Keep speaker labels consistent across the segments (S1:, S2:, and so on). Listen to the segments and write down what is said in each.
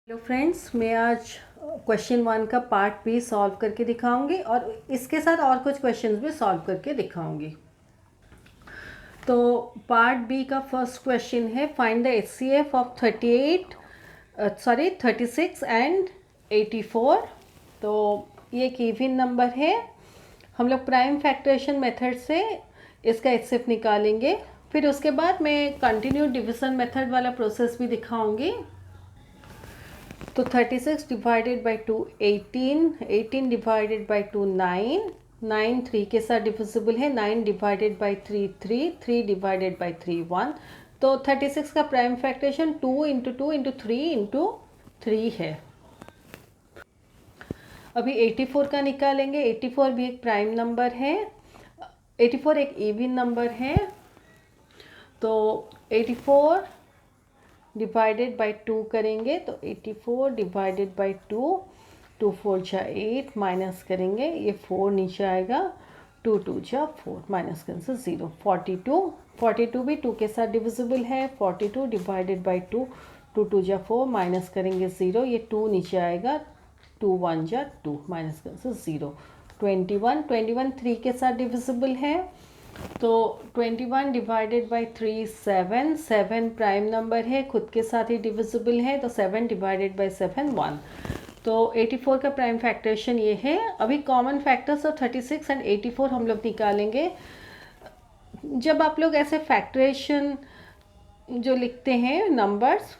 S1: Hello friends, मैं आज question 1 का पार्ट बी सॉल्व करके दिखाऊंगी और इसके साथ और कुछ क्वेश्चंस भी सॉल्व करके दिखाऊंगी। तो पार्ट बी का फर्स्ट क्वेश्चन है, find the HCF of 36 and 84। तो ये एक इवन नंबर है। हम लोग प्राइम फैक्टरेशन मेथड से इसका एचसीएफ निकालेंगे। फिर उसके बाद मैं कंटिन्यू डिविजन मेथड वाला प्रोसेस भी दिखाऊंगी। तो 36 डिवाइडेड बाई 2 18, 18 डिवाइडेड बाई 2 9, 9 3 के साथ डिविजिबल है, 9 डिवाइडेड बाई 3 3, 3 डिवाइडेड बाई 3 1। तो 36 का prime factorisation 2 into 2 into 3 into 3 है। अभी 84 का निकालेंगे। 84 भी एक प्राइम नंबर है, 84 एक इवन नंबर है। तो 84 डिवाइडेड बाई 2 करेंगे तो 84 डिवाइडेड बाई 2, 2 4 जा 8, माइनस करेंगे, ये 4 नीचे आएगा, 2 2 जा 4, माइनस करने से 0। 42 भी 2 के साथ डिविजिबल है। 42 डिवाइडेड बाई 2, 2 2 जा 4, माइनस करेंगे 0, ये 2 नीचे आएगा, 2 1 जा 2, माइनस करने से 0। 21 3 के साथ डिविजिबल है। तो 21 डिवाइडेड बाई 3 7, 7 प्राइम नंबर है, खुद के साथ ही डिविजिबल है। तो 7 डिवाइडेड बाई 7 1। तो 84 का प्राइम फैक्टरेशन ये है। अभी कॉमन फैक्टर्स ऑफ 36 एंड 84 हम लोग निकालेंगे। जब आप लोग ऐसे फैक्टरेशन जो लिखते हैं नंबर्स,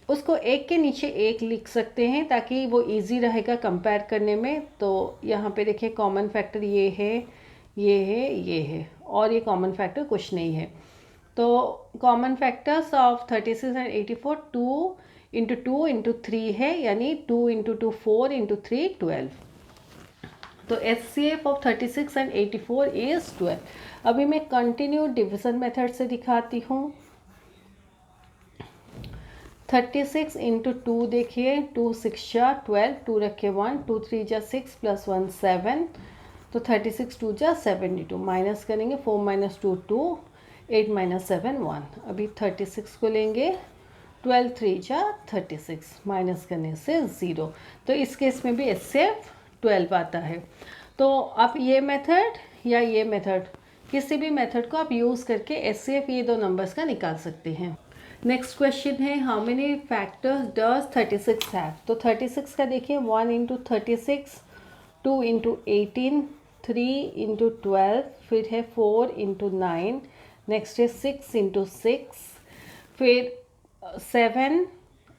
S1: उसको एक के नीचे एक लिख सकते हैं ताकि वो इजी रहेगा कंपेयर करने में। तो यहाँ पे देखिए कॉमन फैक्टर ये है, ये है, ये है, और ये कॉमन फैक्टर कुछ नहीं है। तो common factors of 36 and 84 2 into 2 into 3 है, यानी 2 इंटू 2 4 इंटू 3 12। तो एचसीएफ ऑफ 36 एंड 84 इज 12। अभी मैं कंटिन्यू डिविजन मेथड से दिखाती हूँ। 36 इंटू 2 देखिए, 2 6 जा 12, 2 रखे 1, 2 3 जा 6 प्लस 1 7। तो 36 2 जा 72, माइनस करेंगे, 4 माइनस 2 2, 8 माइनस 7 1। अभी 36 को लेंगे, 12 3 जा 36, माइनस करने से 0। तो इस केस में भी एचसीएफ 12 आता है। तो आप ये मेथड या ये मेथड, किसी भी मेथड को आप यूज़ करके एचसीएफ ये दो नंबर्स का निकाल सकते हैं। नेक्स्ट क्वेश्चन है, how many factors does 36 have. तो 36 का देखिए, 1 इंटू 36, 2 इंटू 18, 3 इंटू 12, फिर है 4 इंटू 9, नेक्स्ट है 6 इंटू 6, फिर 7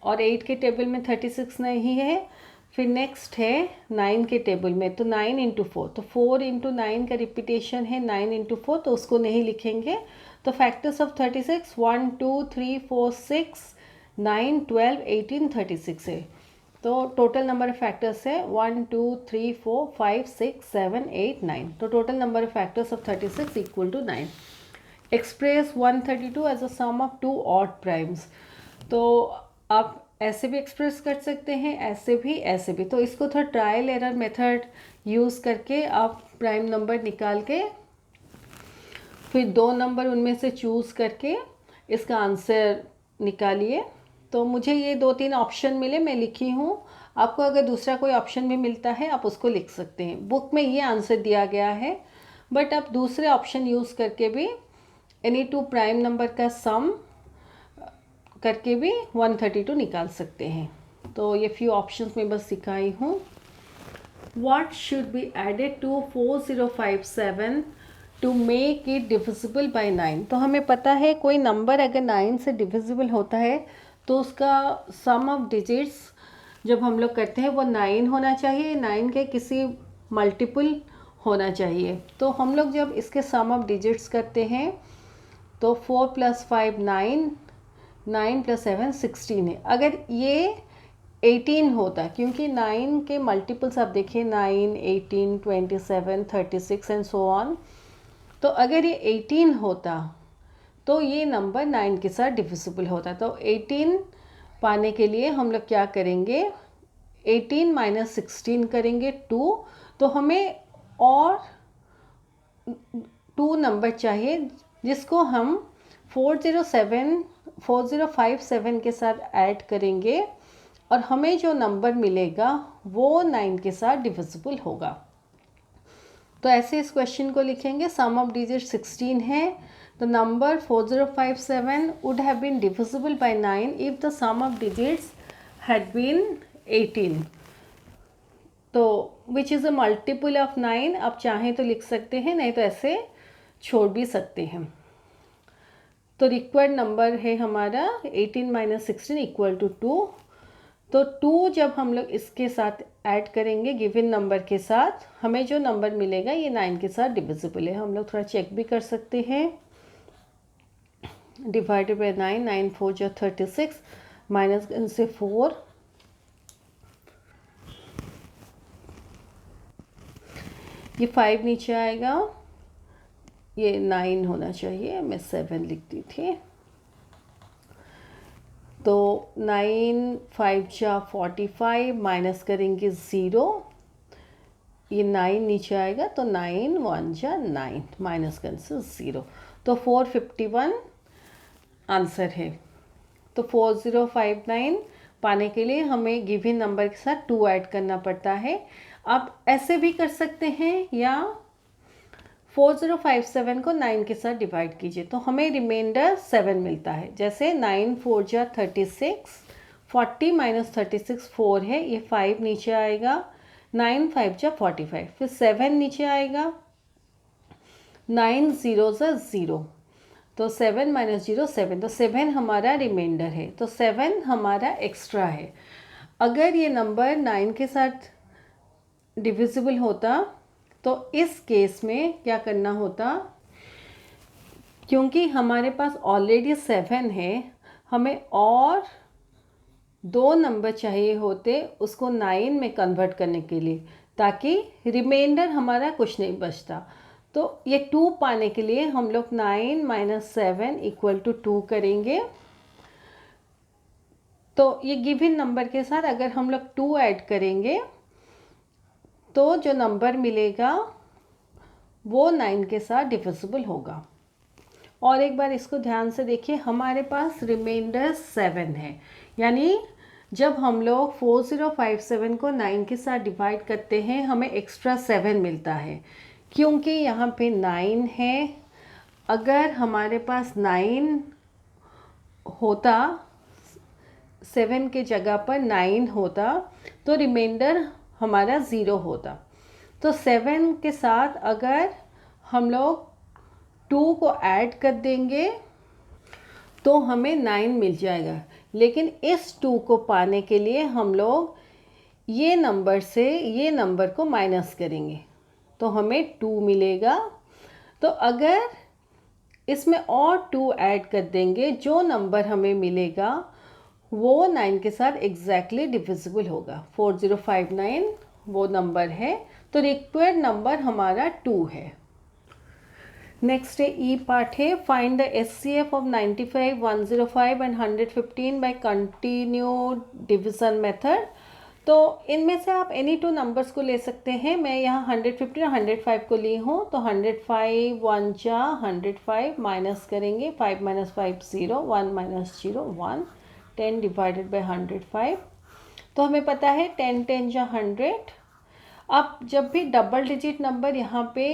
S1: और 8 के टेबल में 36 नहीं है। फिर नेक्स्ट है 9 के टेबल में, तो 9 इंटू 4, तो 4 इंटू 9 का रिपीटेशन है 9 इंटू 4, तो उसको नहीं लिखेंगे। तो फैक्टर्स ऑफ 36 1 2 3 4 6 9 12 18 36 है। तो टोटल नंबर ऑफ फैक्टर्स है 1 2 3 4 5 6 7 8 9। तो total number of factors of 36 equal to 9। Express 132 as a sum of 2 odd primes. तो आप ऐसे भी एक्सप्रेस कर सकते हैं, ऐसे भी, ऐसे भी। तो इसको थोड़ा ट्रायल एरर मेथड यूज़ करके आप प्राइम नंबर निकाल के फिर 2 नंबर उनमें से चूज़ करके इसका आंसर निकालिए। तो मुझे ये 2-3 ऑप्शन मिले, मैं लिखी हूँ। आपको अगर दूसरा कोई ऑप्शन भी मिलता है आप उसको लिख सकते हैं। बुक में ये आंसर दिया गया है, बट आप दूसरे ऑप्शन यूज़ करके भी एनी 2 प्राइम नंबर का सम करके भी 132 निकाल सकते हैं। तो ये फ्यू ऑप्शंस में बस सिखाई हूँ। What should be added to 4057 to make it divisible by 9? तो हमें पता है कोई नंबर अगर 9 से डिविजिबल होता है तो उसका सम ऑफ डिजिट्स जब हम लोग करते हैं वो 9 होना चाहिए, 9 के किसी मल्टीपल होना चाहिए। तो हम लोग जब इसके सम ऑफ डिजिट्स करते हैं तो 4 + 5 9, 9 + 7 16 है। अगर ये 18 होता, क्योंकि 9 के मल्टीपल्स आप देखिए 9 18 27 36 एंड सो ऑन। तो अगर ये 18 होता तो ये नंबर 9 के साथ डिविजिबल होता। तो 18 पाने के लिए हम लोग क्या करेंगे, 18 - 16 करेंगे 2। तो हमें और 2 नंबर चाहिए जिसको हम 4057 के साथ ऐड करेंगे और हमें जो नंबर मिलेगा वो 9 के साथ डिविजिबल होगा। तो ऐसे इस क्वेश्चन को लिखेंगे, सम ऑफ डिजिट 16 है, the number 4057 would have been divisible by 9 if the sum of digits had been 18। तो which is a multiple of 9, आप चाहें तो लिख सकते हैं, नहीं तो ऐसे छोड़ भी सकते हैं। तो रिक्वायर्ड नंबर है हमारा 18 - 16 = 2। तो 2 जब हम लोग इसके साथ ऐड करेंगे गिवन नंबर के साथ, हमें जो नंबर मिलेगा ये 9 के साथ डिविजिबल है। हम लोग थोड़ा चेक भी कर सकते हैं। डिवाइडेड बाय 9, 9 4 जा 36, माइनस से 4, ये 5 नीचे आएगा, ये 9 होना चाहिए, मैं 7 लिख दी थी। तो 9 5 जा 45, माइनस करेंगे 0, ये 9 नीचे आएगा, तो 9 1 जा 9, माइनस करने से 0, तो 451 आंसर है। तो 4059 पाने के लिए हमें गिवन नंबर के साथ 2 ऐड करना पड़ता है। आप ऐसे भी कर सकते हैं, या 4057 को 9 के साथ डिवाइड कीजिए, तो हमें रिमाइंडर 7 मिलता है। जैसे 9 4 जा 36, 40 माइनस 36 4 है, ये 5 नीचे आएगा, 9 5 जा 45, फिर 7 नीचे आएगा, 9 0 जा 0, तो 7 - 0 7, तो 7 हमारा रिमाइंडर है, तो 7 हमारा एक्स्ट्रा है। अगर ये नंबर 9 के साथ डिविजिबल होता तो इस केस में क्या करना होता, क्योंकि हमारे पास ऑलरेडी 7 है, हमें और 2 नंबर चाहिए होते उसको 9 में कन्वर्ट करने के लिए, ताकि रिमाइंडर हमारा कुछ नहीं बचता। तो ये 2 पाने के लिए हम लोग 9 - 7 = 2 करेंगे। तो ये गिवन नंबर के साथ अगर हम लोग 2 ऐड करेंगे तो जो नंबर मिलेगा वो 9 के साथ डिविजिबल होगा। और एक बार इसको ध्यान से देखिए, हमारे पास रिमाइंडर 7 है, यानी जब हम लोग 4057 को 9 के साथ डिवाइड करते हैं हमें एक्स्ट्रा 7 मिलता है, क्योंकि यहाँ पे 9 है। अगर हमारे पास 9 होता, 7 के जगह पर 9 होता, तो रिमाइंडर हमारा 0 होता। तो 7 के साथ अगर हम लोग 2 को ऐड कर देंगे तो हमें 9 मिल जाएगा, लेकिन इस 2 को पाने के लिए हम लोग ये नंबर से ये नंबर को माइनस करेंगे, तो हमें 2 मिलेगा। तो अगर इसमें और 2 ऐड कर देंगे, जो नंबर हमें मिलेगा वो 9 के साथ एग्जैक्टली डिविजिबल होगा। 4059 वो नंबर है, तो रिक्वायर्ड नंबर हमारा 2 है। नेक्स्ट है ई पार्ट है, find the HCF of 95, 105 and 115 by continued division method. तो इनमें से आप एनी 2 नंबर्स को ले सकते हैं। मैं यहाँ 115 और 105 को ली हूँ, तो 105 1 जा 105, माइनस करेंगे 5 - 5 0, 1 - 0 1, 10 डिवाइडेड बाय 105। तो हमें पता है 10 10 जा 100। अब जब भी डबल डिजिट नंबर यहाँ पे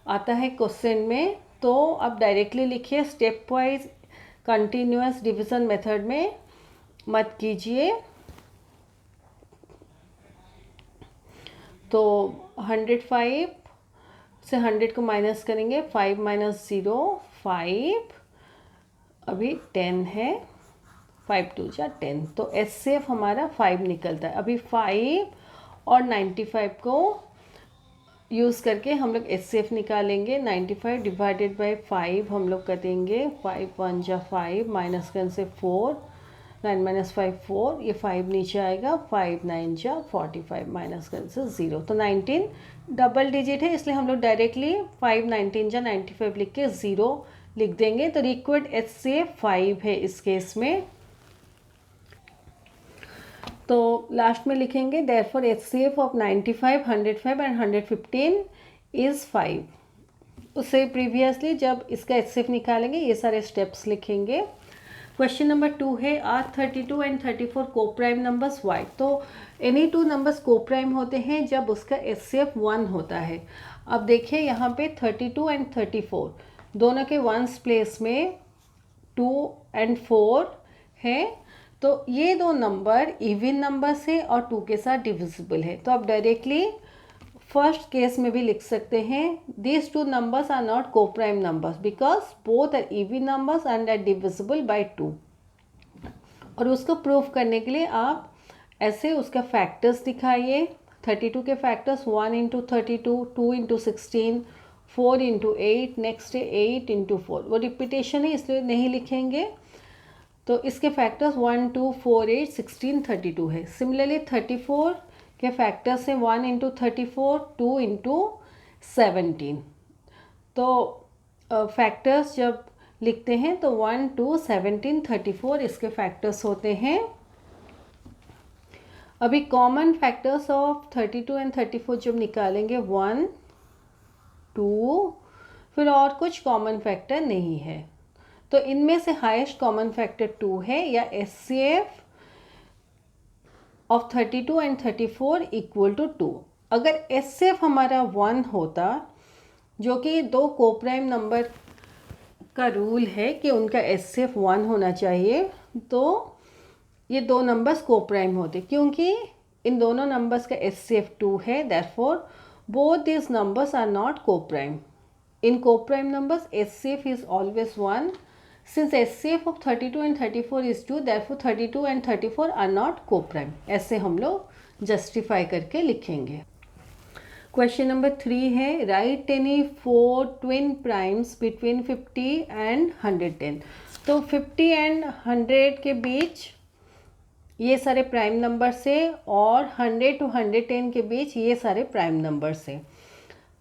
S1: आता है क्वेश्चन में, तो आप डायरेक्टली लिखिए, step wise continuous division method में मत कीजिए। तो 105 से 100 को माइनस करेंगे, 5 - 0 5, अभी 10 है, 5 2 जा 10, तो एचसीएफ हमारा 5 निकलता है। अभी 5 और 95 को यूज़ करके हम लोग एचसीएफ निकालेंगे। 95 डिवाइडेड बाय 5 हम लोग करेंगे, 5 1 जा 5, माइनस करने से 4, 9 - 5 4, ये 5 नीचे आएगा, 5 9 जा 45, माइनस करने से 0, तो 19 डबल डिजिट है, इसलिए हम लोग डायरेक्टली 5 19 जा 95 लिख के 0 लिख देंगे। तो रिक्वायर्ड एचसीएफ 5 है इस केस में। तो लास्ट में लिखेंगे therefore HCF of 95, 105 and 115 is 5। उससे प्रीवियसली जब इसका एचसीएफ निकालेंगे ये सारे स्टेप्स लिखेंगे। क्वेश्चन नंबर 2 है, आर 32 एंड 34 को प्राइम नंबर्स वाई। तो एनी टू नंबर्स को प्राइम होते हैं जब उसका एचसीएफ 1 होता है। अब देखिए यहाँ पे 32 एंड 34 दोनों के वंस प्लेस में 2 एंड 4 है, तो ये दो नंबर इवन नंबर्स है और 2 के साथ डिविजिबल है। तो आप डायरेक्टली फर्स्ट केस में भी लिख सकते हैं, these two numbers are not coprime numbers because both are even numbers and are divisible by 2। और उसको प्रूव करने के लिए आप ऐसे उसका फैक्टर्स दिखाइए। 32 के factors 1 into 32, 2 into 16, 4 into 8, next है 8 इंटू 4। वो रिपीटेशन है इसलिए नहीं लिखेंगे। तो इसके फैक्टर्स 1, 2, 4, 8, 16, 32 है। सिमिलरली 34 के फैक्टर्स हैं 1 इंटू 34, 2 इंटू 17। तो फैक्टर्स जब लिखते हैं तो 1, 2, 17, 34 इसके फैक्टर्स होते हैं। अभी कॉमन फैक्टर्स ऑफ 32 एंड 34 जब निकालेंगे 1, 2, फिर और कुछ कॉमन फैक्टर नहीं है। तो इनमें से हाईएस्ट कॉमन फैक्टर 2 है या HCF of 32 and 34 equal to 2। अगर एचसीएफ हमारा 1 होता, जो कि दो कोप्राइम नंबर का रूल है कि उनका एचसीएफ 1 होना चाहिए, तो ये दो नंबर्स कोप्राइम होते, क्योंकि इन दोनों नंबर्स का एचसीएफ 2 है। Therefore both this numbers are not coprime. In coprime numbers HCF is always 1। Since HCF of 32 and 34 is 2, therefore 32 and 34 are not co-prime। ऐसे हम लोग जस्टिफाई करके लिखेंगे। क्वेश्चन नंबर 3 है, right any 4 twin primes between 50 and 110। तो 50 and 100 के बीच ये सारे प्राइम नंबर से और 100 to 110 के बीच ये सारे प्राइम नंबर से।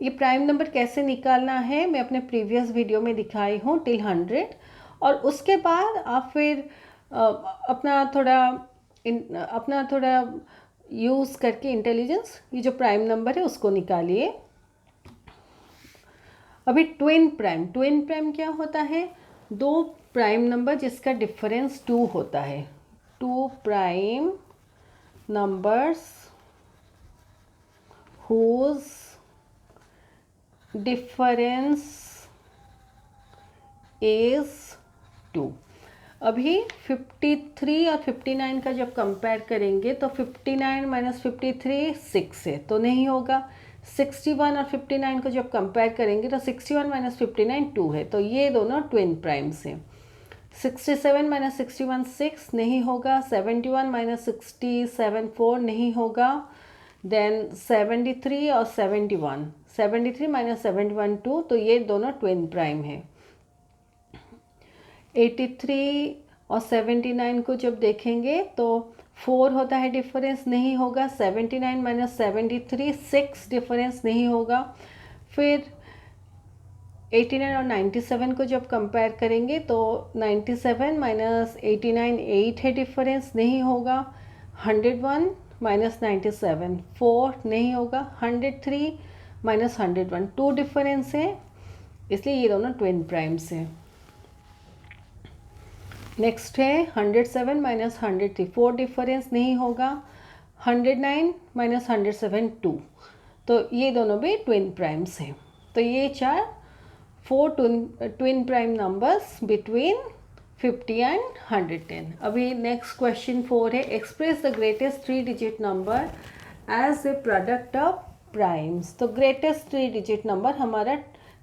S1: ये प्राइम नंबर कैसे निकालना है मैं अपने प्रीवियस वीडियो में दिखाई हूँ टिल 100। और उसके बाद आप फिर अपना थोड़ा यूज़ करके इंटेलिजेंस ये जो प्राइम नंबर है उसको निकालिए। अभी ट्विन प्राइम क्या होता है? दो प्राइम नंबर जिसका डिफरेंस 2 होता है। 2 prime numbers whose difference is 2। अभी 53 और 59 का जब कंपेयर करेंगे तो 59 माइनस 53 6 है, तो नहीं होगा। 61 और 59 को जब कंपेयर करेंगे तो 61 माइनस 59 2 है, तो ये दोनों ट्विन प्राइम्स हैं। 67 माइनस 61 6 नहीं होगा। 71 माइनस 67 4 नहीं होगा। देन 73 और 71, 73 माइनस 71 2, तो ये दोनों ट्विन प्राइम है। 83 और 79 को जब देखेंगे तो 4 होता है डिफरेंस, नहीं होगा। 79 माइनस 73 6 डिफरेंस नहीं होगा। फिर 89 और 97 को जब कंपेयर करेंगे तो 97 माइनस 89 8 है डिफरेंस, नहीं होगा। 101 माइनस 97 4 नहीं होगा। 103 माइनस 101 2 डिफरेंस है, इसलिए ये दोनों ट्विन प्राइम्स हैं। नेक्स्ट है 107 माइनस 103 4 डिफरेंस नहीं होगा। 109 माइनस 107 2, तो ये दोनों भी ट्विन प्राइम्स हैं। तो ये 4 twin prime numbers between 50 and 110। अभी नेक्स्ट क्वेश्चन 4 है, express the greatest 3 digit number as a product of primes. तो ग्रेटेस्ट 3 डिजिट नंबर हमारा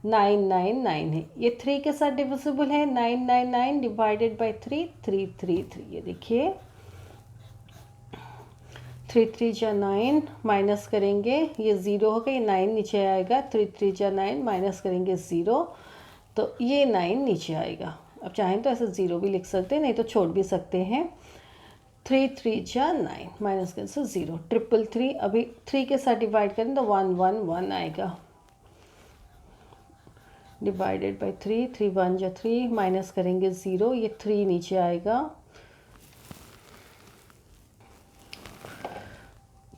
S1: 999 है। ये 3 के साथ डिविजिबल है। 999 डिवाइडेड बाय 3 333। ये देखिए 3 3 जा 9 माइनस करेंगे ये 0 होगा, ये 9 नीचे आएगा। 3 3 जा 9 माइनस करेंगे 0, तो ये 9 नीचे आएगा। अब चाहें तो ऐसे 0 भी लिख सकते हैं, नहीं तो छोड़ भी सकते हैं। 3 3 जा 9 माइनस करें तो 0। 333 अभी 3 के साथ डिवाइड करें तो 1 1 1 आएगा। डिवाइडेड बाई 3 3 1 जा 3 माइनस करेंगे 0, ये 3 नीचे आएगा।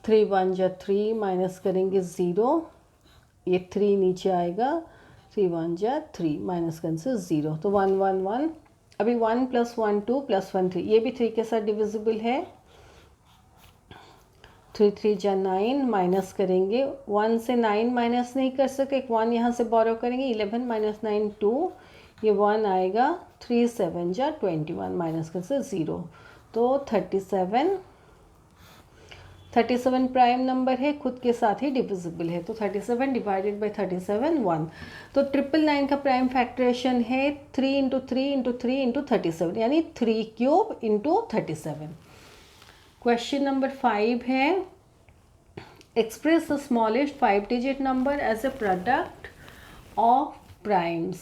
S1: 3 1 जा 3 माइनस करेंगे 0, ये 3 नीचे आएगा। 3 1 जा 3 माइनस करें से 0, तो 1 1 1। अभी 1 + 1 2 + 1 3, ये भी 3 के साथ डिविजिबल है। 3 3 जा 9, माइनस करेंगे 1 से 9 माइनस नहीं कर सकते, एक 1 यहाँ से बोरो करेंगे। 11 - 9 2, ये 1 आएगा। 3 7 जा 21, माइनस कर से 0, तो 37 प्राइम नंबर है, खुद के साथ ही डिविजिबल है, तो 37 डिवाइडेड बाई 37 1। तो 999 का प्राइम फैक्टरेशन है 3 × 3 × 3 × 37, यानी 3³ × 37। क्वेश्चन नंबर 5 है, express the smallest 5 digit number as a product of primes.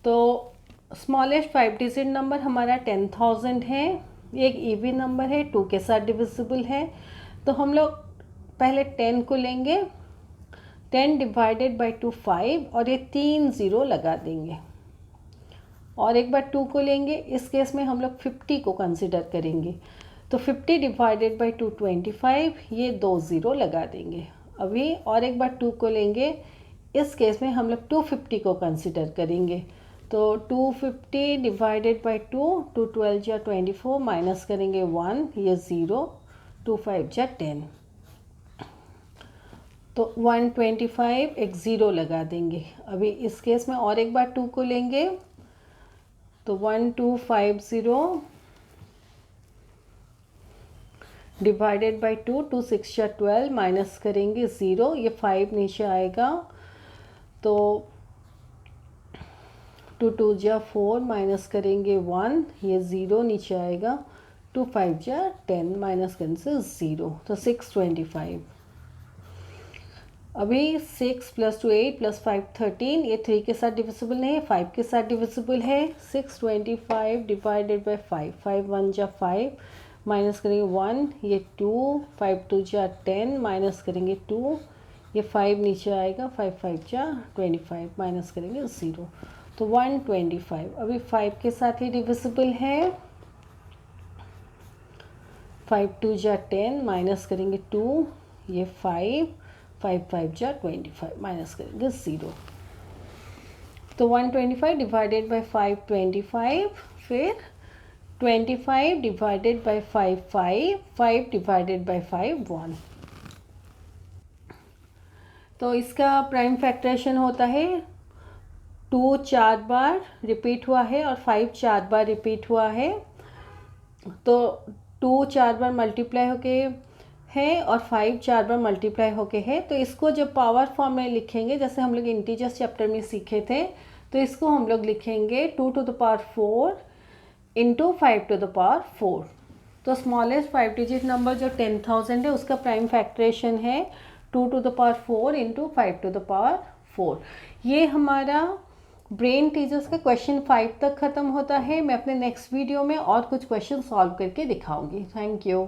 S1: तो स्मॉलेस्ट 5 डिजिट नंबर हमारा 10,000 है, ये एक इवन नंबर है, 2 के साथ डिविजिबल है। तो हम लोग पहले 10 को लेंगे, 10 डिवाइडेड बाई 2 5, और ये 3 0 लगा देंगे। और एक बार 2 को लेंगे, इस केस में हम लोग 50 को कंसिडर करेंगे, तो 50 डिवाइडेड बाई 2 25, ये 2 0 लगा देंगे अभी। और एक बार 2 को लेंगे, इस केस में हम लोग 250 को कंसिडर करेंगे, तो 250 डिवाइडेड बाई 2 2 12 जा 24, माइनस करेंगे 1, ये 0, 2 5 जा 10, तो 125, एक 0 लगा देंगे अभी इस केस में। और एक बार 2 को लेंगे, तो 1250 डिवाइडेड बाई 2 2 6 जा 12, माइनस करेंगे 0, ये 5 नीचे आएगा, तो 2 2 जा 4, माइनस करेंगे 1, ये 0 नीचे आएगा, 2 5 जा 10, माइनस करने से 0, तो 625। अभी 6 + 2 8 + 5 13, ये 3 के साथ डिविजिबल नहीं है, 5 के साथ डिविजिबल है। 625 डिवाइडेड बाई 5, 5 1 जा 5, माइनस करेंगे 1, ये 2, 5 2 जा 10, माइनस करेंगे 2, ये 5 नीचे आएगा, 5 5 जा 25, माइनस करेंगे 0, तो 125। अभी 5 के साथ ही डिविजिबल है, 5 2 जा 10, माइनस करेंगे 2, ये 5 5 5 जा 25, माइनस करेंगे 0, तो 125 डिवाइडेड बाई 5 25, फिर 25 डिवाइडेड बाई 5 5, 5 डिवाइडेड बाई 5 1। तो इसका प्राइम फैक्टरेशन होता है 2 4 बार रिपीट हुआ है और 5 4 बार रिपीट हुआ है, तो 2 4 बार मल्टीप्लाई होके है और 5 4 बार मल्टीप्लाई होके है। तो इसको जब पावर फॉर्म में लिखेंगे, जैसे हम लोग इंटीजर्स चैप्टर में सीखे थे, तो इसको हम लोग लिखेंगे 2 to the power 4 into 5 to the power 4। तो स्मॉलेस्ट 5 डिजिट नंबर जो 10,000 है, उसका प्राइम फैक्टरेशन है 2 to the power 4 into 5 to the power 4। ये हमारा ब्रेन टीचर्स का क्वेश्चन 5 तक ख़त्म होता है। मैं अपने नेक्स्ट वीडियो में और कुछ क्वेश्चन सॉल्व करके दिखाऊंगी। Thank you.